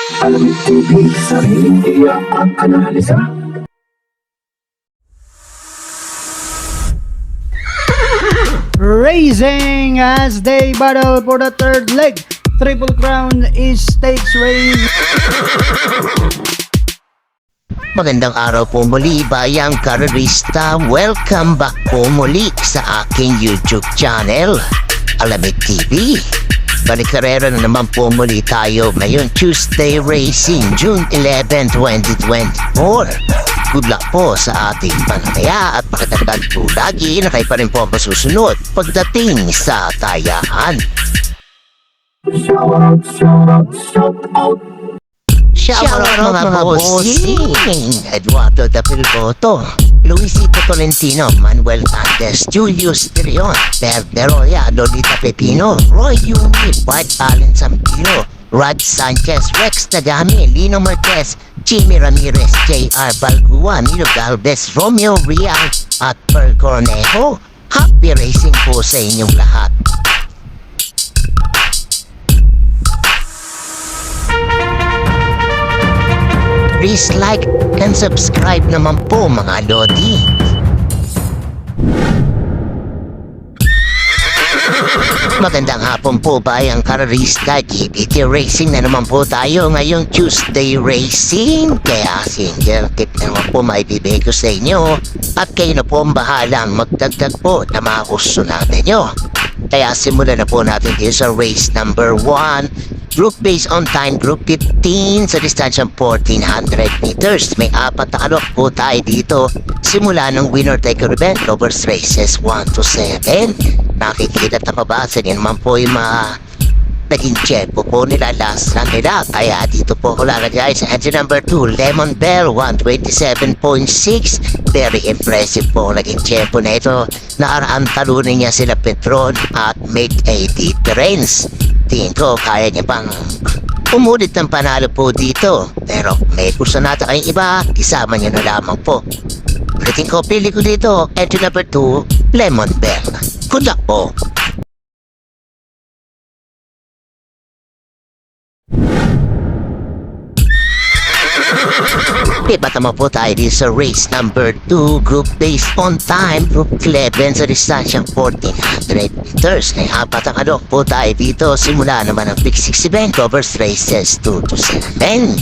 Alamig TV, sariling tiyak ang analisa. Racing as they battle for the third leg. Triple Crown is stakes race. Magandang araw po muli, bayang karerista. Welcome back po muli sa aking YouTube channel, Alamig TV. Balikarera na naman po muli tayo ngayong Tuesday Racing, June 11, 2024. Good luck po sa ating pananaya at pakitagdag po lagi na kayo pa rin po masusunod pagdating sa tayaan. Shout out. Shout out mga bossing! Eduardo Dapilboto, Luisito Tolentino, Manuel Andes, Julius Tirion, Berberoya, Lolita Pepino, Roy Yumi, White Allen Sampiro, Rod Sanchez, Rex Tagami, Lino Marquez, Jimmy Ramirez, J.R. Balgua, Milo Galvez, Romeo Real, at Pearl Cornejo. Happy racing po sa inyong lahat! Please like and subscribe naman po mga lodi. Magandang hapon po bayang karerista, GBT Racing na naman po tayo ngayong Tuesday Racing. Kaya single tip na naman po maibibigay ko sa inyo at kayo na po ang bahalang magdagdag po na mga gusto natin nyo. Kaya simulan na po natin dito sa race number 1. Group based on time, group 15 sa distansyang 1400 meters. May apat na kalok po tayo dito. Simula ng winner take event, covers races 1 to 7. Nakikita at mabasa din naman po yung mga naging tempo po nila last run nila. Kaya dito po ko lalagay sa engine number 2, Lemon Bell, 127.6. Very impressive po naging tempo na ito. Nakaraan talunin niya sila Petron at make a difference. Tingin ko kaya niya pang umulit ng panalo po dito. Pero may gusto natin kayong iba, isama niyo na lamang po. Ulitin ko, pili ko dito, entry number 2, Lemon Bell. Good luck po! Lipat naman po tayo dito sa race number 2, group based on time, group 11 sa distansyang 1400 meters. May apat ang alok po tayo dito. Simula naman ang Big 6 event, covers races 2 to 7.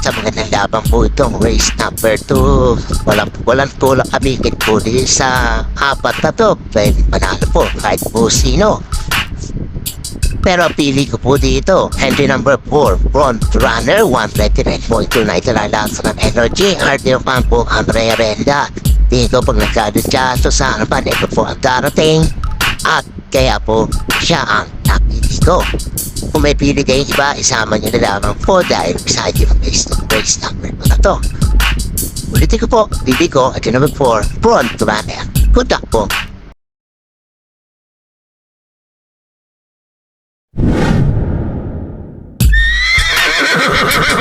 Sa mga nalaban po itong race number 2, walang tulak kami po dito sa apat na to. Pwede manalo po kahit po sino. Pero pili ko po dito, entry number 4, front runner, 129.29 talalas ng energy, RDO fan po ang re-renda. Dito pag nagkadadya ito sa harapan, ito po ang darating, at kaya po siya ang napili ko. Kung may pili kayong iba, isama nyo na lamang po dahil excited ang race number po na to. Ulitin ko po, pili ko, entry number 4, front runner. Good luck po!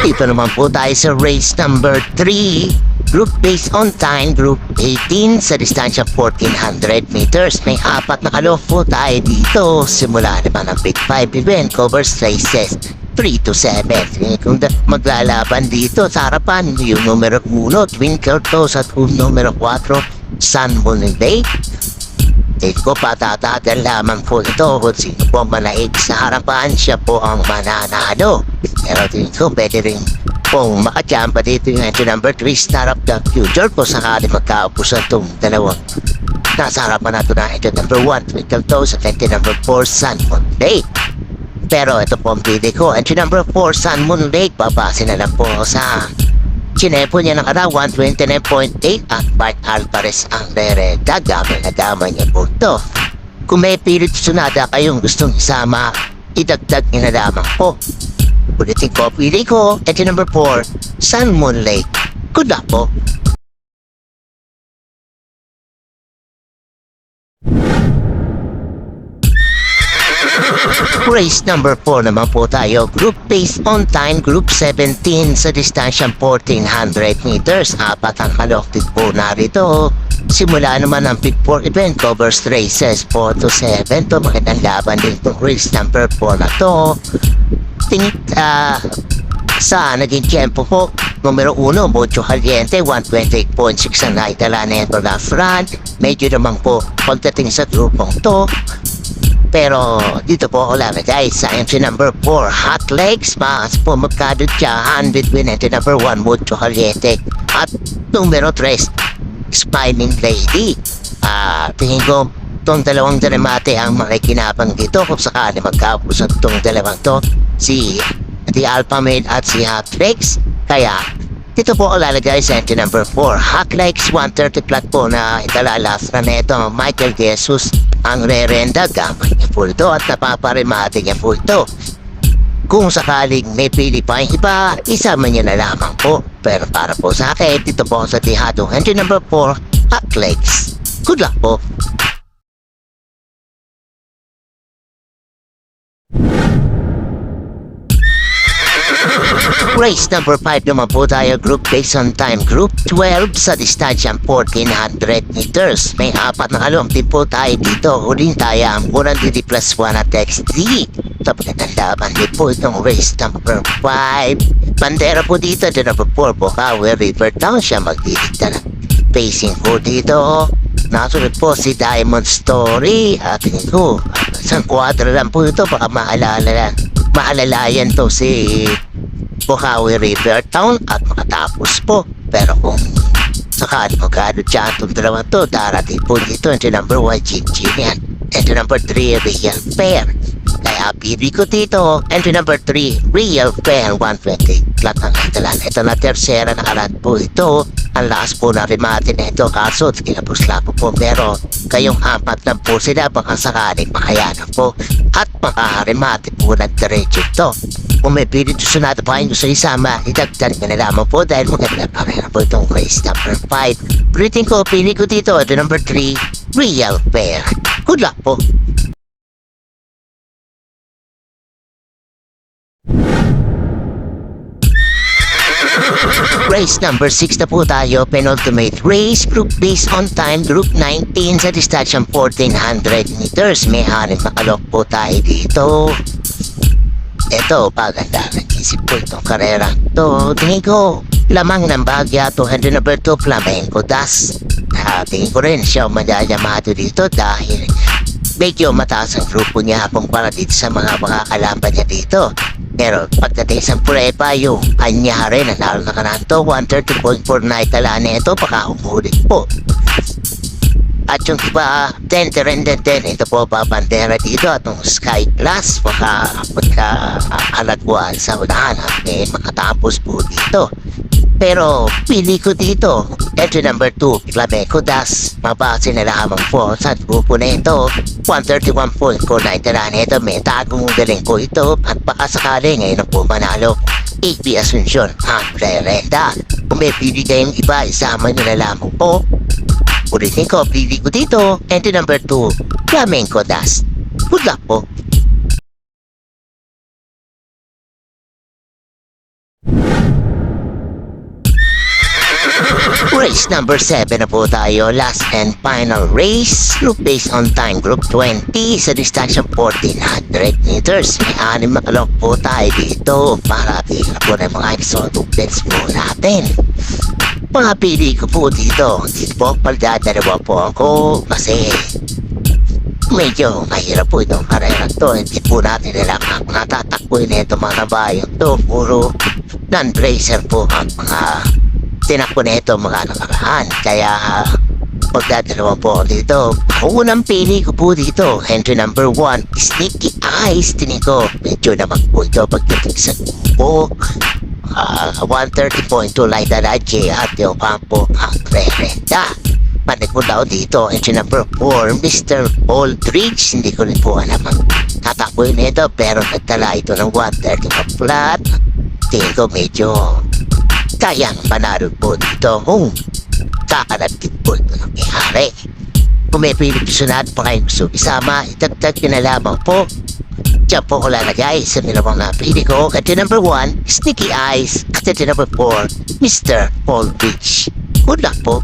Dito naman po tayo sa race number 3, group based on time, group 18 sa distansya 1400 meters. May apat na kalok po tayo dito. Simula naman ang Big 5 event, covers races 3 to 7. Kung maglalaban dito sa harapan, yung numero 1, Twinkle Toes, at yung numero 4, Sun Moon Lake. Ko patatagal lamang po ito kung sino po manaig sa harapan, siya po ang mananalo. Pero dito pwede rin pong makachamba dito yung entry number 3, Star of the Future po sakali magkaupusan itong dalawang nasa harapan natin na entry number 1, Twinkle Toes, at entry number 4, Sun Moon Lake. Pero ito po ang pili ko, entry number 4, Sun Moon Lake, babase na lang po sa sinepo niya ng araw, 129.8, at Bart Alvarez ang re-reda. Gamay na damay niya po ito. Kung may pilit sunada kayong gustong isama, idagdag niya na lamang po. Ulitin ko, pili ko, entry number 4, Sun Moon Lake. Good luck po! Race number 4 naman po tayo, group based on time, group 17 sa distansyang 1400 meters. Apat ang kalok din po narito. Simula naman ang Big 4 event, covers races 4 to 7. To magandang laban din itong race number 4 na to. Sa naging tiyempo po, numero 1, Mucho Caliente, 128.6 ang naitala neto na front. Medyo naman po pagdating sa grupong to. Pero dito po ako lalagay sa entry number 4, Hot Legs. Mas po magkado dyan between entry number 1, Mucho Caliente, at numero 3, Smiling Lady. Tingin ko itong dalawang dramate ang makikinabang dito kung sakali magkapusot itong dalawang to, si The Alpha Male at si Hot Legs. Kaya dito po ako lalagay sa entry number 4, Hot Legs. 130 flat po na italalas na neto Michael Jesus ang re-renda gamit niya full to at napaparimate niya full to. Kung sakaling may pili pa yung iba, isama niya na lamang po. Pero para po sa akin, dito po sa Tihadong entry number 4, Hot Legs. Good luck po. Race number 5 naman po tayo, group based on time. Group 12 sa distansyang 1400 meters. May apat na kalong din po tayo dito. Huling tayo ang 100 plus 1 at XD. Sa pagkakalaban din po itong race number 5. Bandera po dito, the number 4 po, Kawe River Town siya magdidikta na. Pacing po dito. Nasunod po si Diamond Story. Tingin ko, isang kwadra lang po ito, baka maalalayan to si Bukawi River Town at makatapos po. Pero kung sakali magkano dyan itong dalawang to, darating po dito entry number 1, Chin yan. Entry number 3, Real Fair. Kaya pili ko dito entry number 3, Real Fair, 120 flat ang italan. Ito na tersera na karat po ito. Ang last po na remate na ito, kaso kinapos-lapo po. Pero kayong apat lang po sila, baka sakaling makayanan po at makarimate po ng diretso ito. Kung may pili gusto natin pa yung gusto isama, itagtan ka na lamang po dahil maganda pa rin po itong race number 5. Ulitin ko, pili ko dito ito number 3, Real Fair. Good luck po. Race number 6 na po tayo, penultimate race, group based on time, group 19 sa distansyang 1400 meters. May harin makalok po tayo dito. Ito, paganda ng isip po itong karera to. Tingin ko, lamang ng bagya to, entry number 2, Flamenco Das. Tingin ko rin siya madayamado dito dahil medyo mataas ang grupo niya kumpara dito sa mga kalaban niya dito. Pero pagdating sa prepa, yung kanya rin, nanalo na ka na ito, 130.4 na itala na ito, baka umulit po. At yung iba, 10 din, ito po babandera dito at yung Sky Class, baka pagka-alagwan sa unahan at may makatapos po dito. Pero pili ko dito, entry number 2, Flamenco Das. Mabase na lamang po sa grupo na ito, 131.4 na itala na ito, may tagong galing po ito at baka sakali ngayon po manalo. AB Asuncion ang re-renda. Kung may pili kayong iba, isama nyo na lamang po. Ulitin ko, pili ko dito, entry number 2, Flamenco Das. Good luck po. Race number 7 na po tayo, last and final race, group based on time, group 20 sa distansyang 1400 meters. May anim na kalok po tayo dito para tingnan po ng mga exotic bets po natin. Mga pili ko po dito, dito po pagdadalawa po ako kasi medyo mahirap po itong karera to. Hindi po natin nilang natatakboy na itong mga bayong to. Puro non-racer po ang mga tinakbo na ito mga nakaraan. Kaya pagdadalawa po dito, unang pili ko po dito, entry number 1, Sneaky Eyes. Tinig ko, medyo naman po ito pagdating sa grupo. 130.2 light na at yung kampo ang re-renda. Panig mo daw dito, entry number 4, Mr. Aldridge. Hindi ko rin po alam ang tatakboy nito, pero nagtala ito ng 130 na flat. Tingin ko medyo kayang panalo po dito kung kakalagkit po ito ng ihari. Kung may pinipisunan pa kayong gusto isama, itagtag nyo na lamang po. Diyan po ko lalagay sa nilawang napili ko. At number 1, Sneaky Eyes. At number 4, Mr. Aldridge. Good luck po.